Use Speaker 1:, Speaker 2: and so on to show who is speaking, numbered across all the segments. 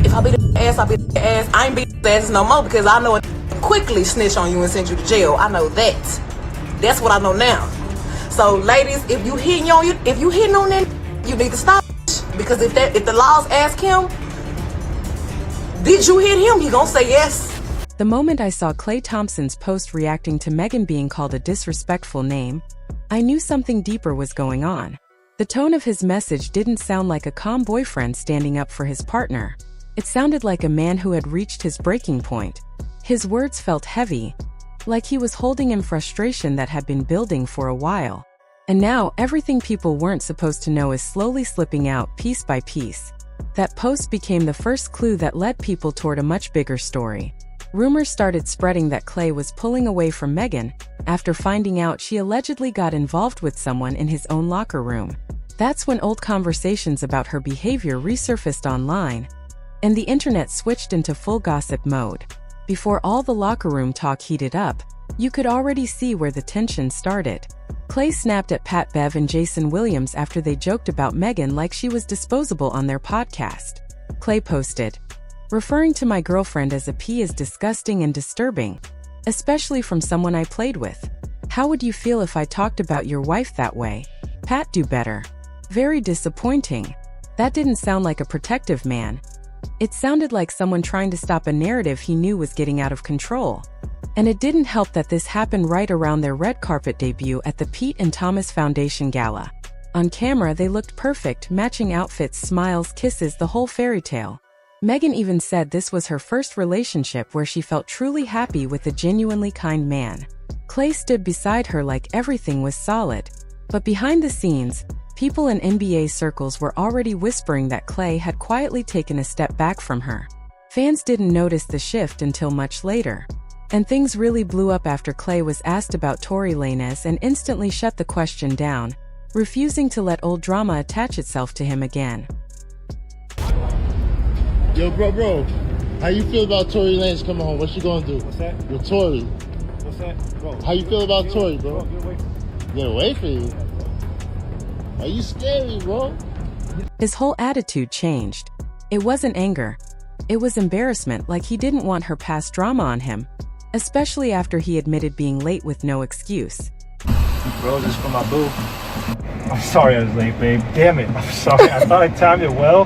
Speaker 1: If I beat the ass, I beat the ass. I ain't beat the ass no more because I know it quickly snitch on you and send you to jail. I know that. That's what I know now. So ladies, if you hitting on that, you need to stop. Because if the laws ask him, did you hit him? He gonna say yes.
Speaker 2: The moment I saw Klay Thompson's post reacting to Meghan being called a disrespectful name, I knew something deeper was going on. The tone of his message didn't sound like a calm boyfriend standing up for his partner. It sounded like a man who had reached his breaking point. His words felt heavy, like he was holding in frustration that had been building for a while. And now, everything people weren't supposed to know is slowly slipping out piece by piece. That post became the first clue that led people toward a much bigger story. Rumors started spreading that Klay was pulling away from Meghan after finding out she allegedly got involved with someone in his own locker room. That's when old conversations about her behavior resurfaced online, and the internet switched into full gossip mode. Before all the locker room talk heated up, you could already see where the tension started. Klay snapped at Pat Bev and Jason Williams after they joked about Meghan like she was disposable on their podcast. Klay posted, "Referring to my girlfriend as a P is disgusting and disturbing, especially from someone I played with. How would you feel if I talked about your wife that way? Pat, do better. Very disappointing. That didn't sound like a protective man. It sounded like someone trying to stop a narrative he knew was getting out of control." And it didn't help that this happened right around their red carpet debut at the Pete and Thomas Foundation Gala. On camera, they looked perfect, matching outfits, smiles, kisses, the whole fairy tale. Meghan even said this was her first relationship where she felt truly happy with a genuinely kind man. Klay stood beside her like everything was solid. But behind the scenes, people in NBA circles were already whispering that Klay had quietly taken a step back from her. Fans didn't notice the shift until much later. And things really blew up after Klay was asked about Tory Lanez and instantly shut the question down, refusing to let old drama attach itself to him again.
Speaker 3: Yo, bro, how you feel about Tory Lanez coming home? What you gonna do?
Speaker 4: What's that?
Speaker 3: With Tory.
Speaker 4: What's that? Bro.
Speaker 3: How you feel about Tory, bro?
Speaker 4: Get away.
Speaker 3: Get away from you? Are you scary, bro?
Speaker 2: His whole attitude changed. It wasn't anger. It was embarrassment, like he didn't want her past drama on him, especially after he admitted being late with no excuse.
Speaker 4: Roses for my boo. I'm sorry I was late, babe. Damn it. I'm sorry. I thought I timed it well.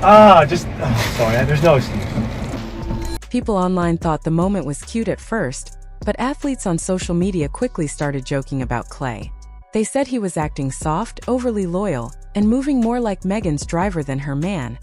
Speaker 4: Sorry. There's no excuse.
Speaker 2: People online thought the moment was cute at first, but athletes on social media quickly started joking about Klay. They said he was acting soft, overly loyal, and moving more like Meghan's driver than her man,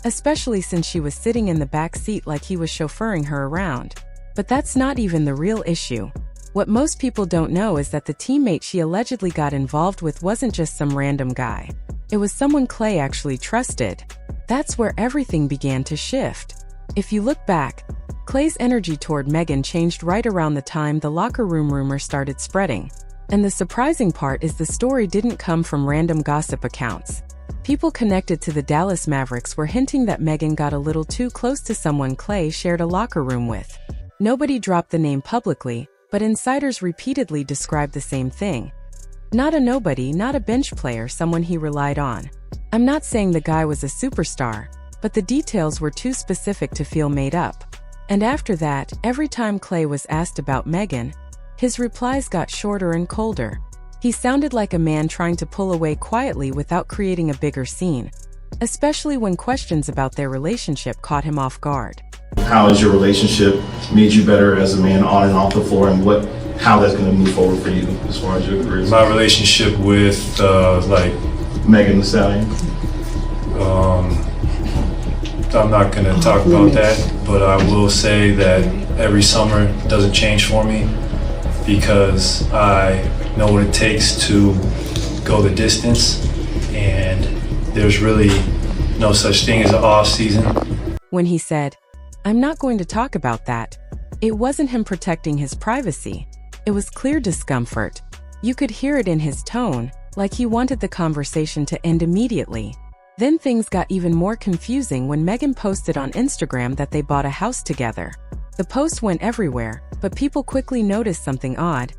Speaker 2: especially since she was sitting in the back seat like he was chauffeuring her around. But that's not even the real issue. What most people don't know is that the teammate she allegedly got involved with wasn't just some random guy. It was someone Klay actually trusted. That's where everything began to shift. If you look back, Klay's energy toward Meghan changed right around the time the locker room rumor started spreading. And the surprising part is the story didn't come from random gossip accounts. People connected to the Dallas Mavericks were hinting that Meghan got a little too close to someone Klay shared a locker room with. Nobody dropped the name publicly, but insiders repeatedly described the same thing. Not a nobody, not a bench player, someone he relied on. I'm not saying the guy was a superstar, but the details were too specific to feel made up. And after that, every time Klay was asked about Meghan, his replies got shorter and colder. He sounded like a man trying to pull away quietly without creating a bigger scene, especially when questions about their relationship caught him off guard.
Speaker 5: How has your relationship made you better as a man on and off the floor, and how that's going to move forward for you as far as your career?
Speaker 6: My relationship with
Speaker 5: Meghan Thee Stallion.
Speaker 6: I'm not going to talk about that, but I will say that every summer doesn't change for me because I know what it takes to go the distance, and there's really no such thing as an off season.
Speaker 2: When he said, "I'm not going to talk about that," it wasn't him protecting his privacy. It was clear discomfort. You could hear it in his tone, like he wanted the conversation to end immediately. Then things got even more confusing when Meghan posted on Instagram that they bought a house together. The post went everywhere, but people quickly noticed something odd.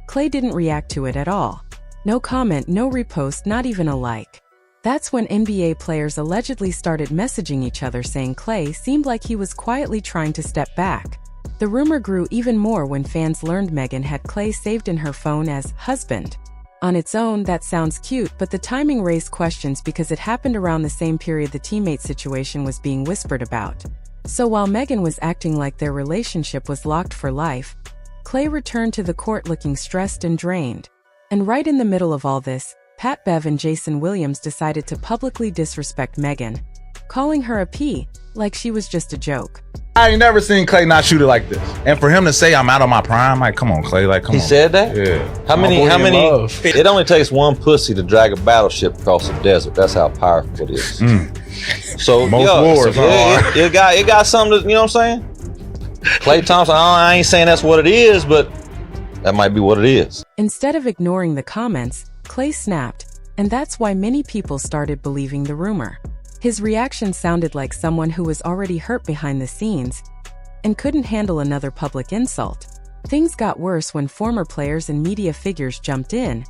Speaker 2: Klay didn't react to it at all. No comment, no repost, not even a like. That's when NBA players allegedly started messaging each other saying Klay seemed like he was quietly trying to step back. The rumor grew even more when fans learned Meghan had Klay saved in her phone as husband. On its own, that sounds cute, but the timing raised questions because it happened around the same period the teammate situation was being whispered about. So while Meghan was acting like their relationship was locked for life, Klay returned to the court looking stressed and drained. And right in the middle of all this, Pat Bev and Jason Williams decided to publicly disrespect Meghan, calling her a P, like she was just a joke.
Speaker 7: I ain't never seen Klay not shoot it like this. And for him to say I'm out of my prime, like, come on, Klay, like, come on.
Speaker 8: He said that?
Speaker 7: Yeah.
Speaker 8: How many? It only takes one pussy to drag a battleship across the desert. That's how powerful it is. So,
Speaker 7: Most wars are.
Speaker 8: It got something to, you know what I'm saying? Klay Thompson, I ain't saying that's what it is, but that might be what it is.
Speaker 2: Instead of ignoring the comments, Klay snapped, and that's why many people started believing the rumor. His reaction sounded like someone who was already hurt behind the scenes and couldn't handle another public insult. Things got worse when former players and media figures jumped in,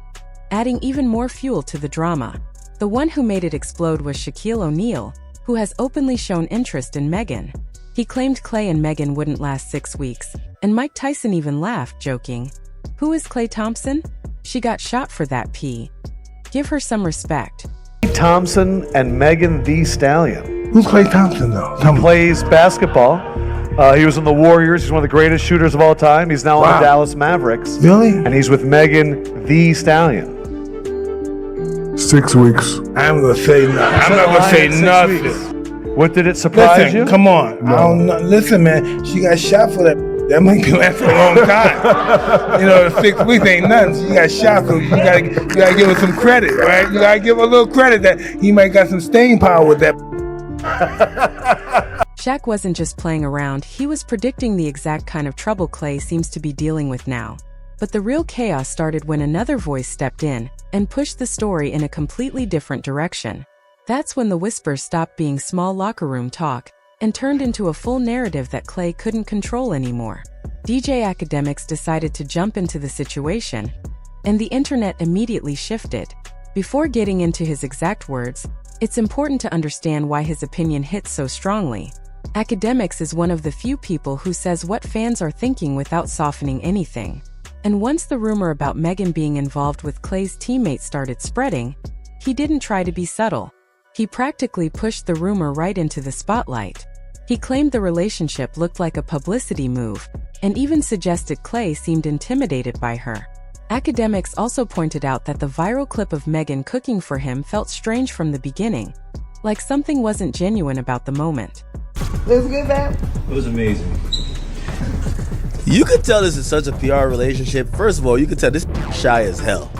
Speaker 2: adding even more fuel to the drama. The one who made it explode was Shaquille O'Neal, who has openly shown interest in Meghan. He claimed Klay and Meghan wouldn't last 6 weeks, and Mike Tyson even laughed, joking, "Who is Klay Thompson? She got shot for that P. Give her some respect."
Speaker 9: Thompson and Meghan Thee Stallion.
Speaker 10: Who's Klay Thompson, though?
Speaker 9: He plays basketball. He was in the Warriors. He's one of the greatest shooters of all time. He's now on the Dallas Mavericks.
Speaker 10: Really?
Speaker 9: And he's with Meghan Thee Stallion.
Speaker 10: 6 weeks. I'm gonna say nothing. I'm not gonna say nothing.
Speaker 9: What did it surprise you?
Speaker 10: Come on. I don't know. Listen, man. She got shot for that. That might be last for a long time. 6 weeks ain't nothing. She got shot, so you gotta give her some credit, right? You gotta give her a little credit that he might got some staying power with that.
Speaker 2: Shaq wasn't just playing around, he was predicting the exact kind of trouble Klay seems to be dealing with now. But the real chaos started when another voice stepped in and pushed the story in a completely different direction. That's when the whispers stopped being small locker room talk and turned into a full narrative that Klay couldn't control anymore. DJ Academics decided to jump into the situation, and the internet immediately shifted. Before getting into his exact words, it's important to understand why his opinion hits so strongly. Academics is one of the few people who says what fans are thinking without softening anything. And once the rumor about Meghan being involved with Klay's teammates started spreading, he didn't try to be subtle. He practically pushed the rumor right into the spotlight. He claimed the relationship looked like a publicity move, and even suggested Klay seemed intimidated by her. Academics also pointed out that the viral clip of Meghan cooking for him felt strange from the beginning, like something wasn't genuine about the moment.
Speaker 1: Looks good, man.
Speaker 11: It was amazing. You could tell this is such a PR relationship. First of all, you could tell this shy as hell.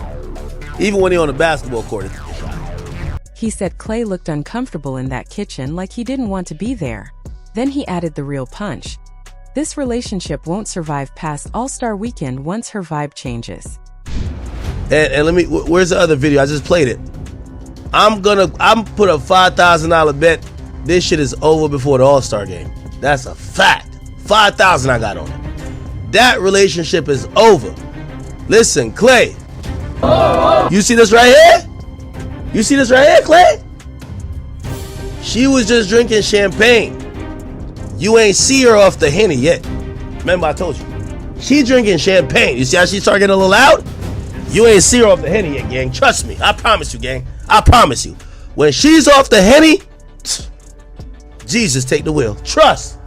Speaker 11: Even when he's on the basketball court, it's shy.
Speaker 2: He said Klay looked uncomfortable in that kitchen, like he didn't want to be there. Then he added the real punch. This relationship won't survive past All-Star Weekend once her vibe changes.
Speaker 11: And let me, where's the other video? I just played it. I'm put a $5,000 bet. This shit is over before the All-Star game. That's a fact. 5,000 I got on it. That relationship is over. Listen, Klay. You see this right here? You see this right here, Klay? She was just drinking champagne. You ain't see her off the Henny yet. Remember I told you. She drinking champagne. You see how she started getting a little loud? You ain't see her off the Henny yet, gang. Trust me. I promise you, gang. I promise you. When she's off the Henny, Jesus take the wheel. Trust.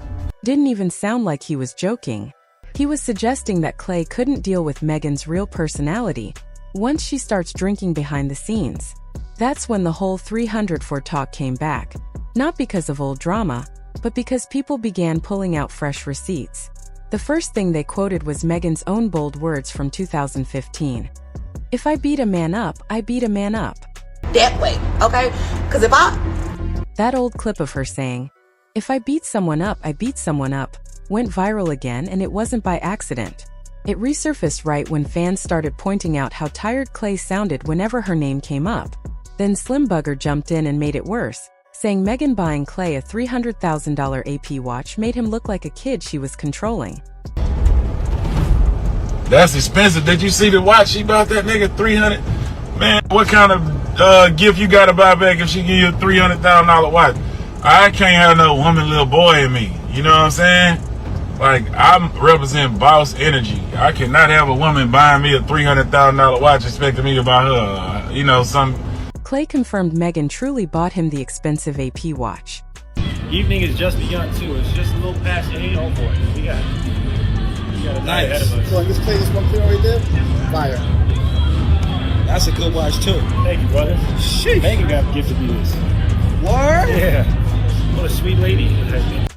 Speaker 2: Didn't even sound like he was joking. He was suggesting that Klay couldn't deal with Meghan's real personality once she starts drinking behind the scenes. That's when the whole 304 talk came back. Not because of old drama, but because people began pulling out fresh receipts. The first thing they quoted was Meghan's own bold words from 2015. "If I beat a man up, I beat a man up."
Speaker 1: That way, okay? Because if I...
Speaker 2: That old clip of her saying, "If I beat someone up, I beat someone up," went viral again, and it wasn't by accident. It resurfaced right when fans started pointing out how tired Klay sounded whenever her name came up. Then Slim Bugger jumped in and made it worse, saying Meghan buying Klay a $300,000 AP watch made him look like a kid she was controlling.
Speaker 12: That's expensive. Did you see the watch she bought that nigga? 300? Man, what kind of gift you got to buy back if she give you a $300,000 watch? I can't have no woman, little boy in me. You know what I'm saying? Like, I'm representing boss energy. I cannot have a woman buying me a $300,000 watch expecting me to buy her, some.
Speaker 2: Klay confirmed Meghan truly bought him the expensive AP watch.
Speaker 4: Evening is just begun too. It's just a little past 8. Oh boy, we got a night ahead of us.
Speaker 3: So just play this one clear right there. Fire.
Speaker 13: That's a good watch too.
Speaker 4: Thank you, brother.
Speaker 13: Sheesh.
Speaker 4: Megan got gifted me this.
Speaker 13: Word?
Speaker 4: Yeah. What a sweet lady.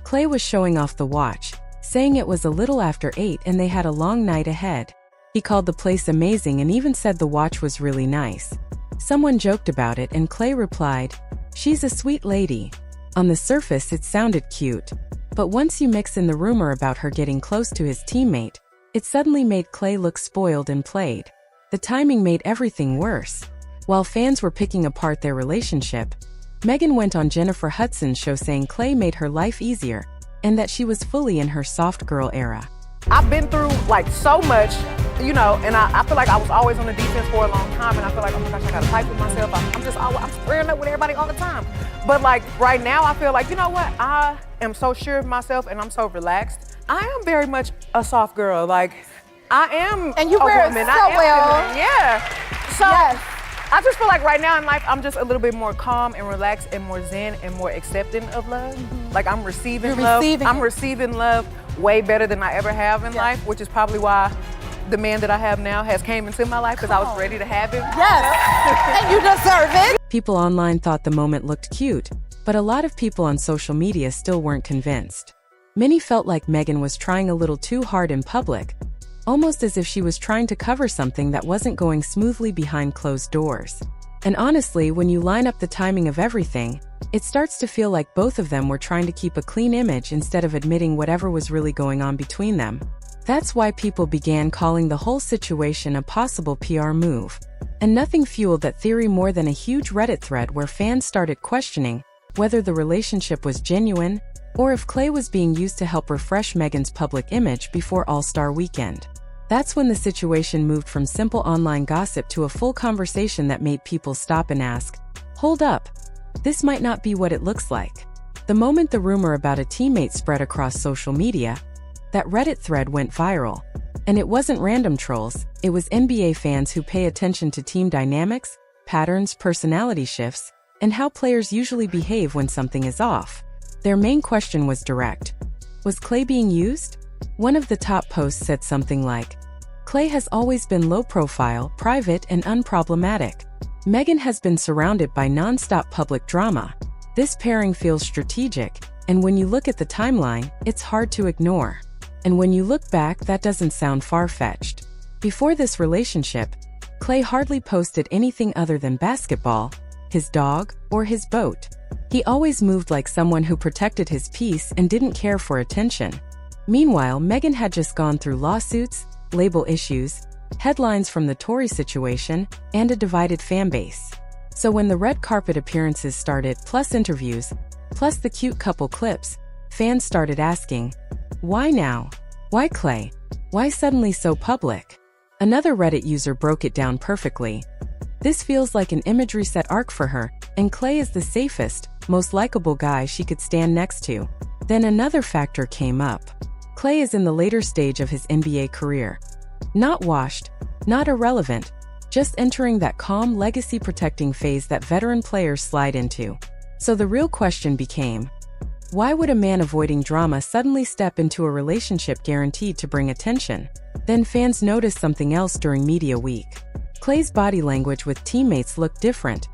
Speaker 2: Klay was showing off the watch, saying it was a little after 8 and they had a long night ahead. He called the place amazing and even said the watch was really nice. Someone joked about it and Klay replied, "She's a sweet lady." On the surface it sounded cute, but once you mix in the rumor about her getting close to his teammate, it suddenly made Klay look spoiled and played. The timing made everything worse. While fans were picking apart their relationship, Meghan went on Jennifer Hudson's show saying Klay made her life easier and that she was fully in her soft girl era.
Speaker 1: I've been through like so much, and I feel like I was always on the defense for a long time, and I feel like, oh my gosh, I gotta fight with myself. I'm squaring up with everybody all the time. But like right now, I feel like, you know what? I am so sure of myself and I'm so relaxed. I am very much a soft girl. Like, I am
Speaker 14: and you
Speaker 1: a
Speaker 14: wear
Speaker 1: woman.
Speaker 14: it so well.
Speaker 1: Yeah. So
Speaker 14: yes.
Speaker 1: I just feel like right now in life, I'm just a little bit more calm and relaxed and more zen and more accepting of love. Like I'm receiving love. I'm receiving love way better than I ever have in life, which is probably why the man that I have now has came into my life, because I was ready to have him.
Speaker 14: Yes, and you deserve it.
Speaker 2: People online thought the moment looked cute, but a lot of people on social media still weren't convinced. Many felt like Meghan was trying a little too hard in public, almost as if she was trying to cover something that wasn't going smoothly behind closed doors. And honestly, when you line up the timing of everything, it starts to feel like both of them were trying to keep a clean image instead of admitting whatever was really going on between them. That's why people began calling the whole situation a possible PR move. And nothing fueled that theory more than a huge Reddit thread where fans started questioning whether the relationship was genuine or if Klay was being used to help refresh Meghan's public image before All-Star Weekend. That's when the situation moved from simple online gossip to a full conversation that made people stop and ask, "Hold up, this might not be what it looks like." The moment the rumor about a teammate spread across social media, that Reddit thread went viral. And it wasn't random trolls, it was NBA fans who pay attention to team dynamics, patterns, personality shifts, and how players usually behave when something is off. Their main question was direct. Was Klay being used? One of the top posts said something like, "Klay has always been low profile, private, and unproblematic. Meghan has been surrounded by non-stop public drama. This pairing feels strategic, and when you look at the timeline, it's hard to ignore. And when you look back, that doesn't sound far-fetched." Before this relationship, Klay hardly posted anything other than basketball, his dog, or his boat. He always moved like someone who protected his peace and didn't care for attention. Meanwhile, Meghan had just gone through lawsuits, label issues, headlines from the Tory situation, and a divided fan base. So when the red carpet appearances started, plus interviews, plus the cute couple clips, fans started asking, why now? Why Klay? Why suddenly so public? Another Reddit user broke it down perfectly. This feels like an image reset arc for her, and Klay is the safest, most likable guy she could stand next to. Then another factor came up. Klay is in the later stage of his NBA career. Not washed, not irrelevant, just entering that calm, legacy-protecting phase that veteran players slide into. So the real question became, why would a man avoiding drama suddenly step into a relationship guaranteed to bring attention? Then fans noticed something else during media week. Klay's body language with teammates looked different.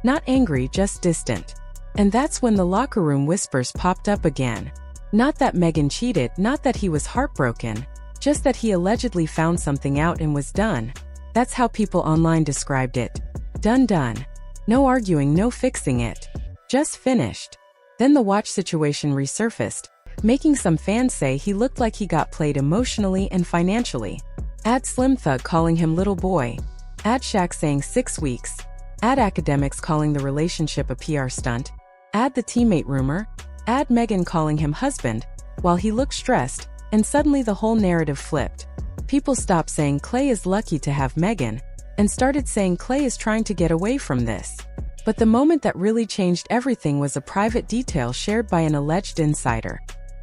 Speaker 2: Not angry, just distant. And that's when the locker room whispers popped up again. Not that Meghan cheated, not that he was heartbroken, just that he allegedly found something out and was done. That's how people online described it. Done. No arguing, no fixing it. Just finished. Then the watch situation resurfaced, making some fans say he looked like he got played emotionally and financially. Add Slim Thug calling him little boy. Add Shaq saying 6 weeks. Add academics calling the relationship a PR stunt. Add the teammate rumor. Add Meghan calling him husband, while he looked stressed, and suddenly the whole narrative flipped. People stopped saying Klay is lucky to have Meghan, and started saying Klay is trying to get away from this. But the moment that really changed everything was a private detail shared by an alleged insider.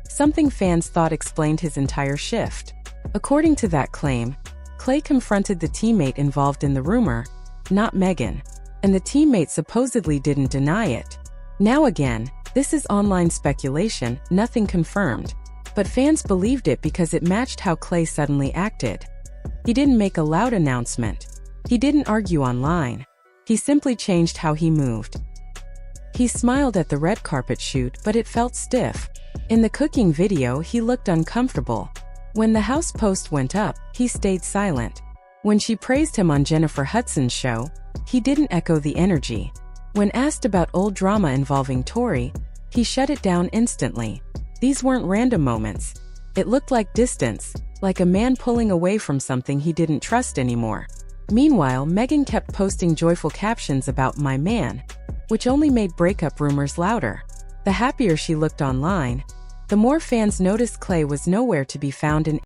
Speaker 2: Something fans thought explained his entire shift. According to that claim, Klay confronted the teammate involved in the rumor, not Meghan, and the teammate supposedly didn't deny it. Now again, this is online speculation, nothing confirmed. But fans believed it because it matched how Klay suddenly acted. He didn't make a loud announcement. He didn't argue online. He simply changed how he moved. He smiled at the red carpet shoot, but it felt stiff. In the cooking video, he looked uncomfortable. When the house post went up, he stayed silent. When she praised him on Jennifer Hudson's show, he didn't echo the energy. When asked about old drama involving Tory, he shut it down instantly. These weren't random moments. It looked like distance, like a man pulling away from something he didn't trust anymore. Meanwhile, Meghan kept posting joyful captions about "my man," which only made breakup rumors louder. The happier she looked online, the more fans noticed Klay was nowhere to be found in